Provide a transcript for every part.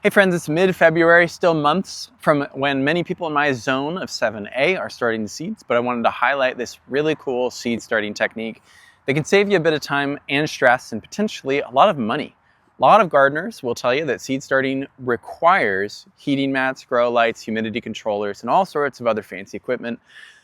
Hey friends, it's mid-February, still months from when many people in my zone of 7A are starting seeds, but I wanted to highlight this really cool seed starting technique that can save you a bit of time and stress and potentially a lot of money. A lot of gardeners will tell you that seed starting requires heating mats, grow lights, humidity controllers, and all sorts of other fancy equipment.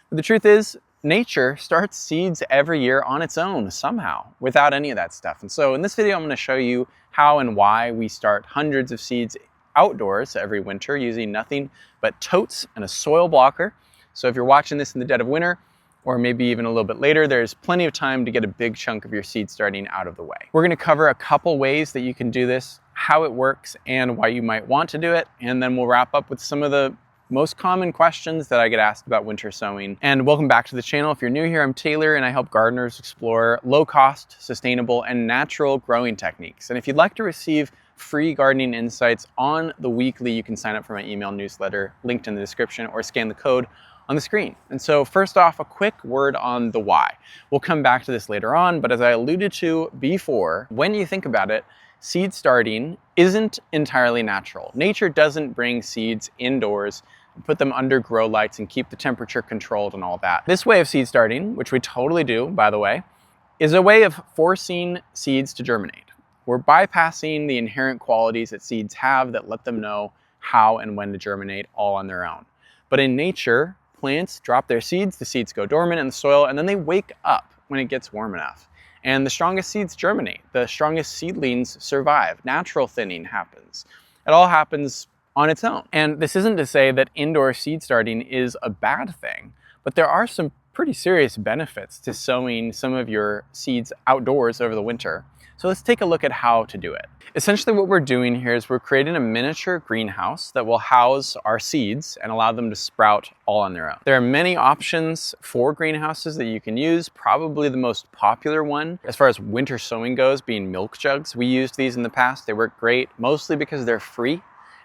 But the truth is, nature starts seeds every year on its own somehow, without any of that stuff. And so in this video, I'm going to show you how and why we start hundreds of seeds outdoors every winter using nothing but totes and a soil blocker. So if you're watching this in the dead of winter, or maybe even a little bit later, there's plenty of time to get a big chunk of your seed starting out of the way. We're going to cover a couple ways that you can do this, how it works, and why you might want to do it. And then we'll wrap up with some of the most common questions that I get asked about winter sowing. And welcome back to the channel. If you're new here, I'm Taylor and I help gardeners explore low-cost, sustainable, and natural growing techniques. And if you'd like to receive free gardening insights on the weekly, you can sign up for my email newsletter, linked in the description, or scan the code on the screen. And so first off, a quick word on the why. We'll come back to this later on, but as I alluded to before, when you think about it, seed starting isn't entirely natural. Nature doesn't bring seeds indoors, put them under grow lights and keep the temperature controlled and all that. This way of seed starting, which we totally do, by the way, is a way of forcing seeds to germinate. We're bypassing the inherent qualities that seeds have that let them know how and when to germinate all on their own. But in nature, plants drop their seeds, the seeds go dormant in the soil, and then they wake up when it gets warm enough. And the strongest seeds germinate, the strongest seedlings survive, natural thinning happens. It all happens on its own. And this isn't to say that indoor seed starting is a bad thing, but there are some pretty serious benefits to sowing some of your seeds outdoors over the winter. So let's take a look at how to do it. Essentially what we're doing here is we're creating a miniature greenhouse that will house our seeds and allow them to sprout all on their own. There are many options for greenhouses that you can use. Probably the most popular one, as far as winter sowing goes, being milk jugs. We used these in the past. They work great, mostly because they're free.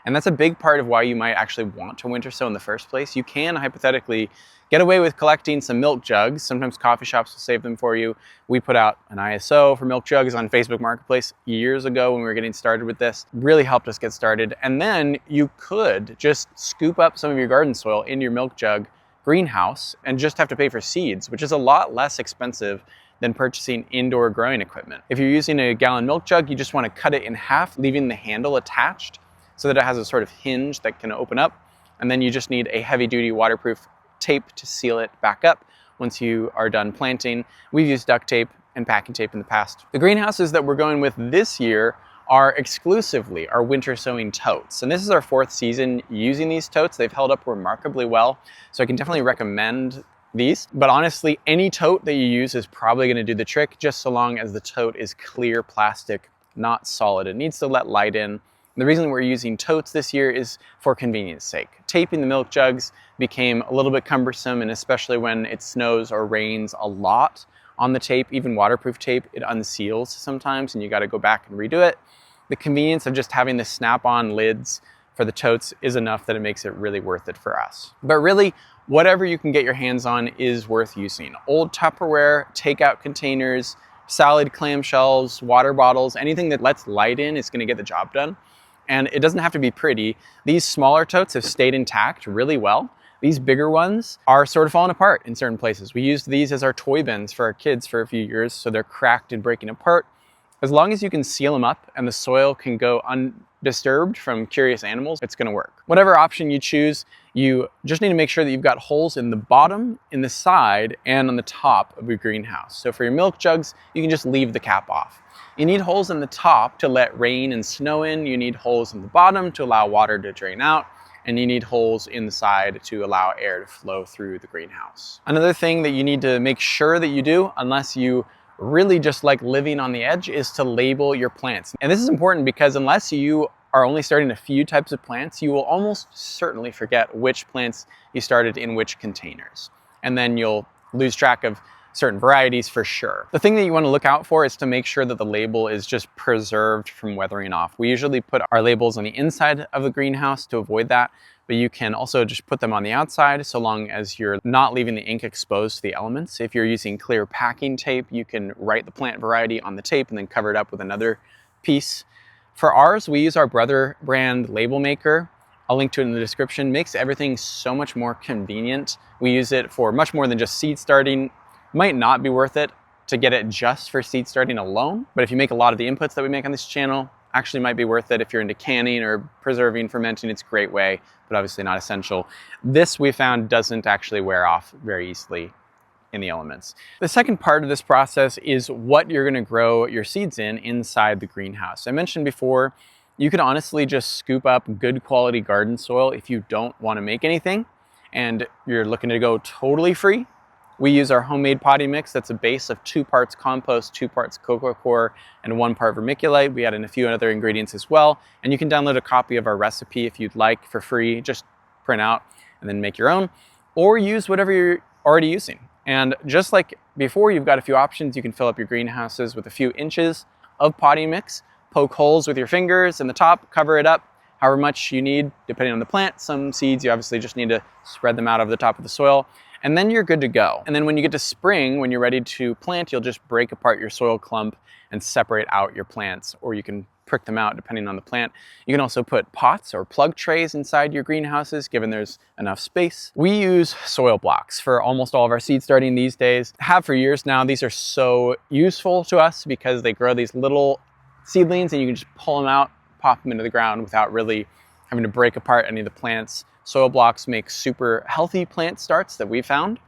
And that's a big part of why you might actually want to winter sow in the first place. You can hypothetically get away with collecting some milk jugs. Sometimes coffee shops will save them for you. We put out an ISO for milk jugs on Facebook Marketplace years ago when we were getting started with this. Really helped us get started. And then you could just scoop up some of your garden soil in your milk jug greenhouse and just have to pay for seeds, which is a lot less expensive than purchasing indoor growing equipment. If you're using a gallon milk jug, you just want to cut it in half, leaving the handle attached so that it has a sort of hinge that can open up. And then you just need a heavy-duty waterproof tape to seal it back up once you are done planting. We've used duct tape and packing tape in the past. The greenhouses that we're going with this year are exclusively our winter sowing totes. And this is our 4th season using these totes. They've held up remarkably well, so I can definitely recommend these. But honestly, any tote that you use is probably gonna do the trick, just so long as the tote is clear plastic, not solid. It needs to let light in. The reason we're using totes this year is for convenience sake. Taping the milk jugs became a little bit cumbersome, and especially when it snows or rains a lot on the tape, even waterproof tape, it unseals sometimes and you gotta go back and redo it. The convenience of just having the snap-on lids for the totes is enough that it makes it really worth it for us. But really, whatever you can get your hands on is worth using. Old Tupperware, takeout containers, salad clamshells, water bottles, anything that lets light in is gonna get the job done. And it doesn't have to be pretty. These smaller totes have stayed intact really well. These bigger ones are sort of falling apart in certain places. We used these as our toy bins for our kids for a few years, so they're cracked and breaking apart. As long as you can seal them up and the soil can go undisturbed from curious animals, it's gonna work. Whatever option you choose, you just need to make sure that you've got holes in the bottom, in the side, and on the top of your greenhouse. So for your milk jugs, you can just leave the cap off. You need holes in the top to let rain and snow in. You need holes in the bottom to allow water to drain out. And you need holes in the side to allow air to flow through the greenhouse. Another thing that you need to make sure that you do, unless you really just like living on the edge, is to label your plants. And this is important because unless you are only starting a few types of plants, you will almost certainly forget which plants you started in which containers. And then you'll lose track of certain varieties for sure. The thing that you want to look out for is to make sure that the label is just preserved from weathering off. We usually put our labels on the inside of the greenhouse to avoid that, but you can also just put them on the outside so long as you're not leaving the ink exposed to the elements. If you're using clear packing tape, you can write the plant variety on the tape and then cover it up with another piece. For ours, we use our Brother brand label maker. I'll link to it in the description. Makes everything so much more convenient. We use it for much more than just seed starting. Might not be worth it to get it just for seed starting alone, but if you make a lot of the inputs that we make on this channel, actually might be worth it if you're into canning or preserving, fermenting. It's a great way, but obviously not essential. This we found doesn't actually wear off very easily in the elements. The second part of this process is what you're gonna grow your seeds in inside the greenhouse. I mentioned before, you could honestly just scoop up good quality garden soil if you don't wanna make anything and you're looking to go totally free. We use our homemade potting mix that's a base of 2 parts compost, 2 parts cocoa coir, and 1 part vermiculite. We add in a few other ingredients as well. And you can download a copy of our recipe if you'd like for free. Just print out and then make your own, or use whatever you're already using. And just like before, you've got a few options. You can fill up your greenhouses with a few inches of potting mix, poke holes with your fingers in the top, cover it up however much you need, depending on the plant. Some seeds, you obviously just need to spread them out over the top of the soil. And then you're good to go. And then when you get to spring, when you're ready to plant, you'll just break apart your soil clump and separate out your plants, or you can prick them out depending on the plant. You can also put pots or plug trays inside your greenhouses, given there's enough space. We use soil blocks for almost all of our seed starting these days. Have for years now. These are so useful to us because they grow these little seedlings and you can just pull them out, pop them into the ground without really having to break apart any of the plants. Soil blocks make super healthy plant starts that we found.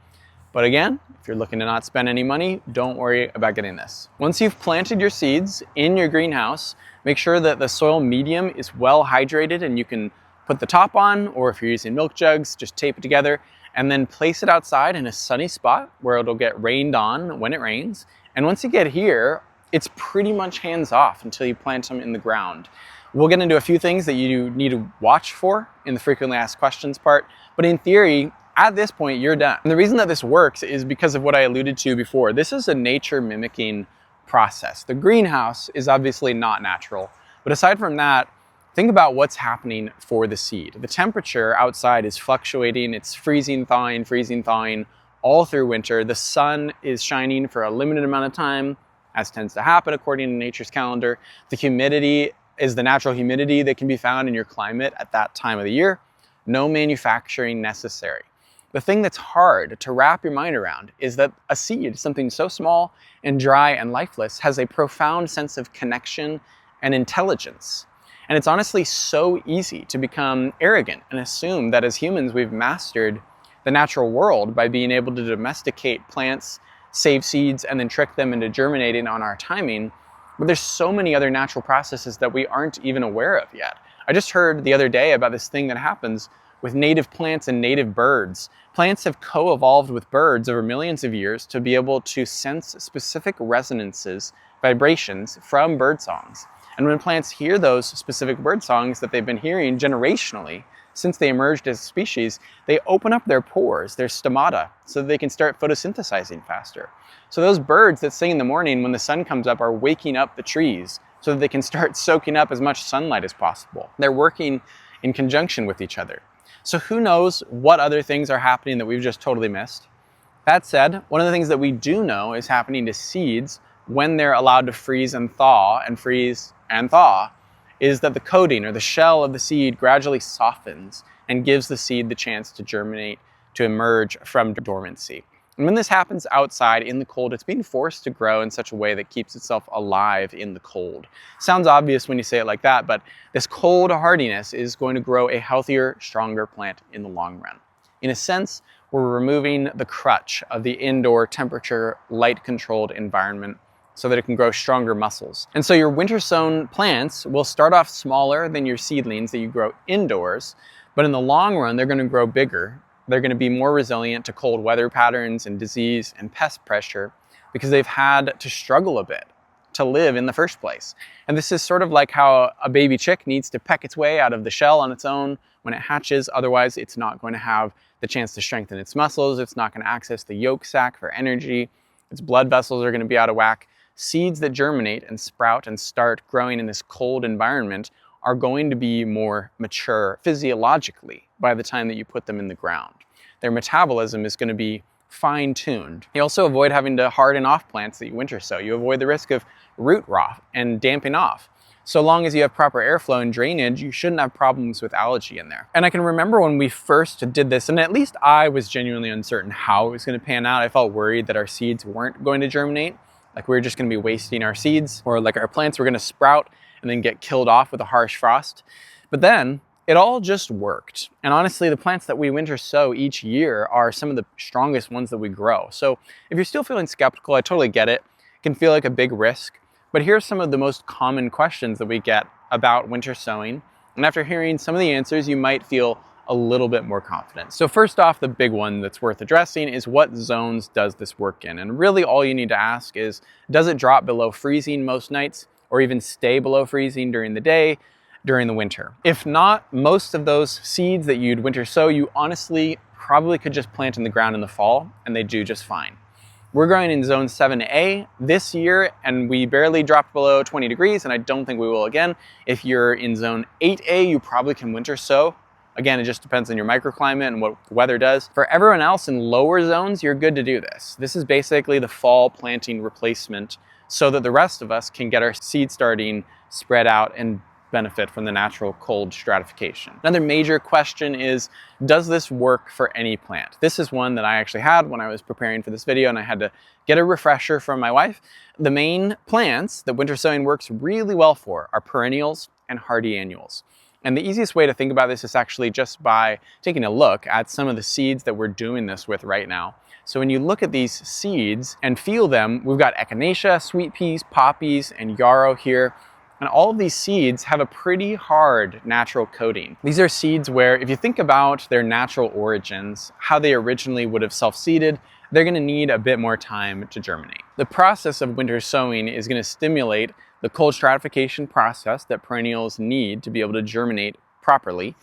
But again, if you're looking to not spend any money, don't worry about getting this. Once you've planted your seeds in your greenhouse, make sure that the soil medium is well hydrated and you can put the top on, or if you're using milk jugs, just tape it together and then place it outside in a sunny spot where it'll get rained on when it rains. And once you get here, it's pretty much hands off until you plant them in the ground. We'll get into a few things that you need to watch for in the frequently asked questions part, but in theory, at this point, you're done. And the reason that this works is because of what I alluded to before. This is a nature mimicking process. The greenhouse is obviously not natural, but aside from that, think about what's happening for the seed. The temperature outside is fluctuating. It's freezing, thawing all through winter. The sun is shining for a limited amount of time, as tends to happen according to nature's calendar. The humidity is the natural humidity that can be found in your climate at that time of the year. No manufacturing necessary. The thing that's hard to wrap your mind around is that a seed, something so small and dry and lifeless, has a profound sense of connection and intelligence. And it's honestly so easy to become arrogant and assume that as humans we've mastered the natural world by being able to domesticate plants, save seeds, and then trick them into germinating on our timing. But there's so many other natural processes that we aren't even aware of yet. I just heard the other day about this thing that happens with native plants and native birds. Plants have co-evolved with birds over millions of years to be able to sense specific resonances, vibrations from bird songs. And when plants hear those specific bird songs that they've been hearing generationally since they emerged as a species, they open up their pores, their stomata, so that they can start photosynthesizing faster. So those birds that sing in the morning when the sun comes up are waking up the trees so that they can start soaking up as much sunlight as possible. They're working in conjunction with each other. So who knows what other things are happening that we've just totally missed? That said, one of the things that we do know is happening to seeds when they're allowed to freeze and thaw, is that the coating or the shell of the seed gradually softens and gives the seed the chance to germinate, to emerge from dormancy. And when this happens outside in the cold, it's being forced to grow in such a way that keeps itself alive in the cold. Sounds obvious when you say it like that, but this cold hardiness is going to grow a healthier, stronger plant in the long run. In a sense, we're removing the crutch of the indoor temperature, light-controlled environment so that it can grow stronger muscles. And so your winter-sown plants will start off smaller than your seedlings that you grow indoors, but in the long run, they're going to grow bigger. They're going to be more resilient to cold weather patterns and disease and pest pressure because they've had to struggle a bit to live in the first place. And this is sort of like how a baby chick needs to peck its way out of the shell on its own when it hatches. Otherwise, it's not going to have the chance to strengthen its muscles. It's not going to access the yolk sac for energy. Its blood vessels are going to be out of whack. Seeds that germinate and sprout and start growing in this cold environment are going to be more mature physiologically by the time that you put them in the ground. Their metabolism is going to be fine-tuned. You also avoid having to harden off plants that you winter sow. You avoid the risk of root rot and damping off. So long as you have proper airflow and drainage, you shouldn't have problems with algae in there. And I can remember when we first did this, and at least I was genuinely uncertain how it was going to pan out. I felt worried that our seeds weren't going to germinate, like we were just going to be wasting our seeds, or like our plants were going to sprout and then get killed off with a harsh frost. But then it all just worked. And honestly, the plants that we winter sow each year are some of the strongest ones that we grow. So if you're still feeling skeptical, I totally get it. It can feel like a big risk. But here's some of the most common questions that we get about winter sowing. And after hearing some of the answers, you might feel a little bit more confident. So first off, the big one that's worth addressing is, what zones does this work in? And really all you need to ask is, does it drop below freezing most nights, or even stay below freezing during the day during the winter? If not, most of those seeds that you'd winter sow, you honestly probably could just plant in the ground in the fall and they do just fine. We're growing in zone 7A this year, and we barely dropped below 20 degrees, and I don't think we will again. If you're in zone 8A, you probably can winter sow. Again, it just depends on your microclimate and what the weather does. For everyone else in lower zones, you're good to do this. This is basically the fall planting replacement so that the rest of us can get our seed starting spread out and benefit from the natural cold stratification. Another major question is, does this work for any plant? This is one that I actually had when I was preparing for this video, and I had to get a refresher from my wife. The main plants that winter sowing works really well for are perennials and hardy annuals. And the easiest way to think about this is actually just by taking a look at some of the seeds that we're doing this with right now. So when you look at these seeds and feel them, we've got echinacea, sweet peas, poppies, and yarrow here. And all of these seeds have a pretty hard natural coating. These are seeds where, if you think about their natural origins, how they originally would have self-seeded, they're going to need a bit more time to germinate. The process of winter sowing is going to stimulate the cold stratification process that perennials need to be able to germinate properly.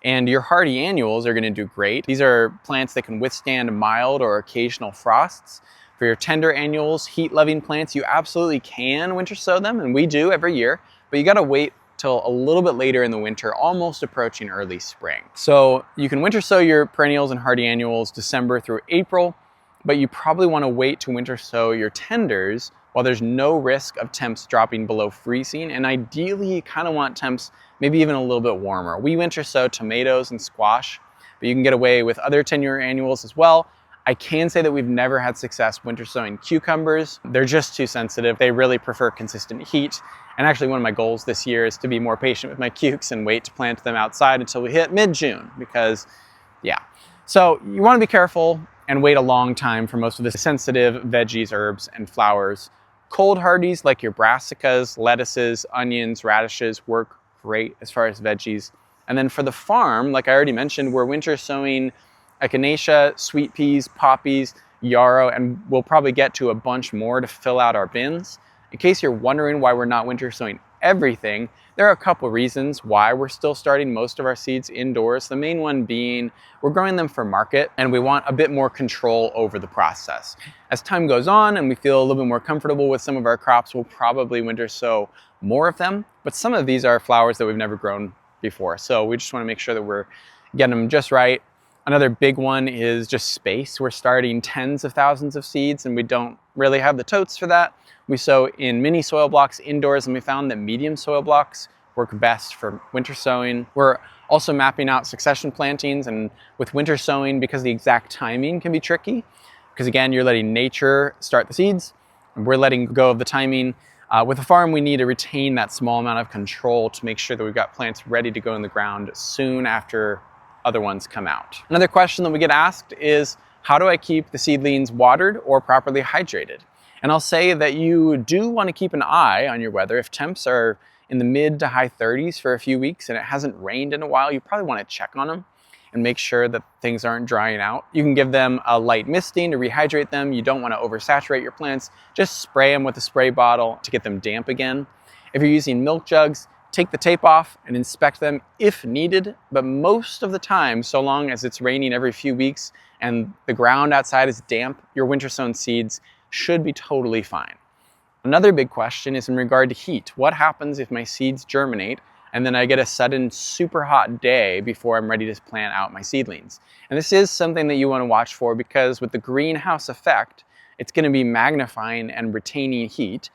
And your hardy annuals are going to do great. These are plants that can withstand mild or occasional frosts. For your tender annuals, heat-loving plants, you absolutely can winter sow them, and we do every year, but you gotta wait till a little bit later in the winter, almost approaching early spring. So you can winter sow your perennials and hardy annuals December through April, but you probably wanna wait to winter sow your tenders while there's no risk of temps dropping below freezing, and ideally you kinda want temps maybe even a little bit warmer. We winter sow tomatoes and squash, but you can get away with other 10-year annuals as well. I can say that we've never had success winter sowing cucumbers. They're just too sensitive. They really prefer consistent heat. And actually one of my goals this year is to be more patient with my cukes and wait to plant them outside until we hit mid-June, because yeah. So you want to be careful and wait a long time for most of the sensitive veggies, herbs, and flowers. Cold hardies like your brassicas, lettuces, onions, radishes work great as far as veggies. And then for the farm, like I already mentioned, we're winter sowing echinacea, sweet peas, poppies, yarrow, and we'll probably get to a bunch more to fill out our bins. In case you're wondering why we're not winter sowing everything, there are a couple reasons why we're still starting most of our seeds indoors. The main one being we're growing them for market, and we want a bit more control over the process. As time goes on and we feel a little bit more comfortable with some of our crops, we'll probably winter sow more of them, but some of these are flowers that we've never grown before. So we just want to make sure that we're getting them just right. Another big one is just space. We're starting tens of thousands of seeds, and we don't really have the totes for that. We sow in mini soil blocks indoors, and we found that medium soil blocks work best for winter sowing. We're also mapping out succession plantings, and with winter sowing, because the exact timing can be tricky, because again, you're letting nature start the seeds, and we're letting go of the timing. With a farm, we need to retain that small amount of control to make sure that we've got plants ready to go in the ground soon after other ones come out. Another question that we get asked is, how do I keep the seedlings watered or properly hydrated? And I'll say that you do want to keep an eye on your weather. If temps are in the mid to high 30s for a few weeks and it hasn't rained in a while, you probably want to check on them and make sure that things aren't drying out. You can give them a light misting to rehydrate them. You don't want to oversaturate your plants. Just spray them with a spray bottle to get them damp again. If you're using milk jugs, take the tape off and inspect them if needed, but most of the time, so long as it's raining every few weeks and the ground outside is damp, your winter sown seeds should be totally fine. Another big question is in regard to heat. What happens if my seeds germinate and then I get a sudden super hot day before I'm ready to plant out my seedlings? And this is something that you want to watch for, because with the greenhouse effect, it's going to be magnifying and retaining heat.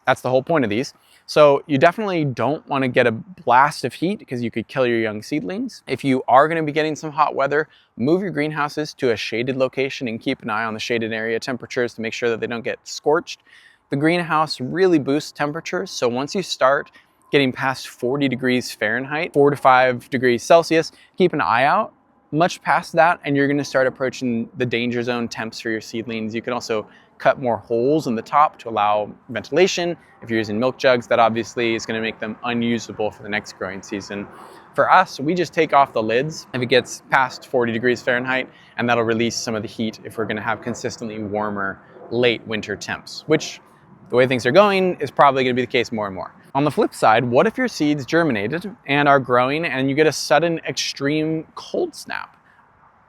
That's the whole point of these. So you definitely don't want to get a blast of heat because you could kill your young seedlings. If you are going to be getting some hot weather, move your greenhouses to a shaded location and keep an eye on the shaded area temperatures to make sure that they don't get scorched. The greenhouse really boosts temperatures, so once you start getting past 40 degrees Fahrenheit, 4 to 5 degrees Celsius, keep an eye out. Much past that, and you're going to start approaching the danger zone temps for your seedlings. You can also cut more holes in the top to allow ventilation. If you're using milk jugs, that obviously is going to make them unusable for the next growing season. For us, we just take off the lids if it gets past 40 degrees Fahrenheit, and that'll release some of the heat if we're going to have consistently warmer late winter temps, which the way things are going is probably going to be the case more and more. On the flip side, what if your seeds germinated and are growing and you get a sudden extreme cold snap?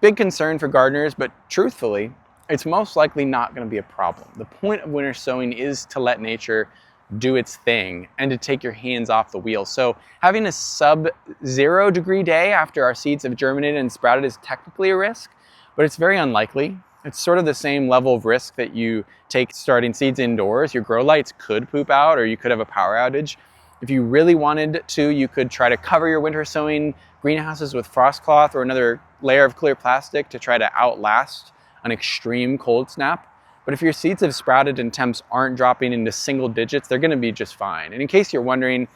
Big concern for gardeners, but truthfully, it's most likely not going to be a problem. The point of winter sowing is to let nature do its thing and to take your hands off the wheel. So having a sub-0 degree day after our seeds have germinated and sprouted is technically a risk, but it's very unlikely. It's sort of the same level of risk that you take starting seeds indoors. Your grow lights could poop out, or you could have a power outage. If you really wanted to, you could try to cover your winter sowing greenhouses with frost cloth or another layer of clear plastic to try to outlast an extreme cold snap. But if your seeds have sprouted and temps aren't dropping into single digits, they're going to be just fine. And in case you're wondering,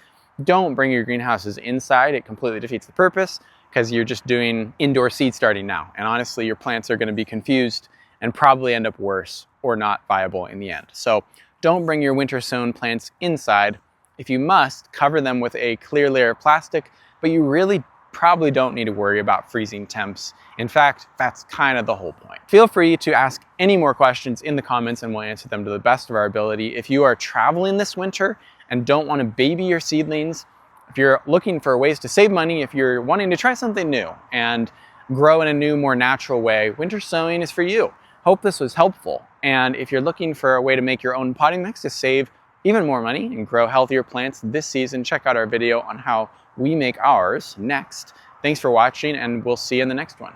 don't bring your greenhouses inside. It completely defeats the purpose because you're just doing indoor seed starting now. And honestly, your plants are going to be confused and probably end up worse or not viable in the end. So don't bring your winter sown plants inside. If you must, cover them with a clear layer of plastic, but you really probably don't need to worry about freezing temps. In fact, that's kind of the whole point. Feel free to ask any more questions in the comments and we'll answer them to the best of our ability. If you are traveling this winter and don't want to baby your seedlings, if you're looking for ways to save money, if you're wanting to try something new and grow in a new, more natural way, winter sowing is for you. Hope this was helpful. And if you're looking for a way to make your own potting mix to save even more money and grow healthier plants this season, check out our video on how we make ours next. Thanks for watching, and we'll see you in the next one.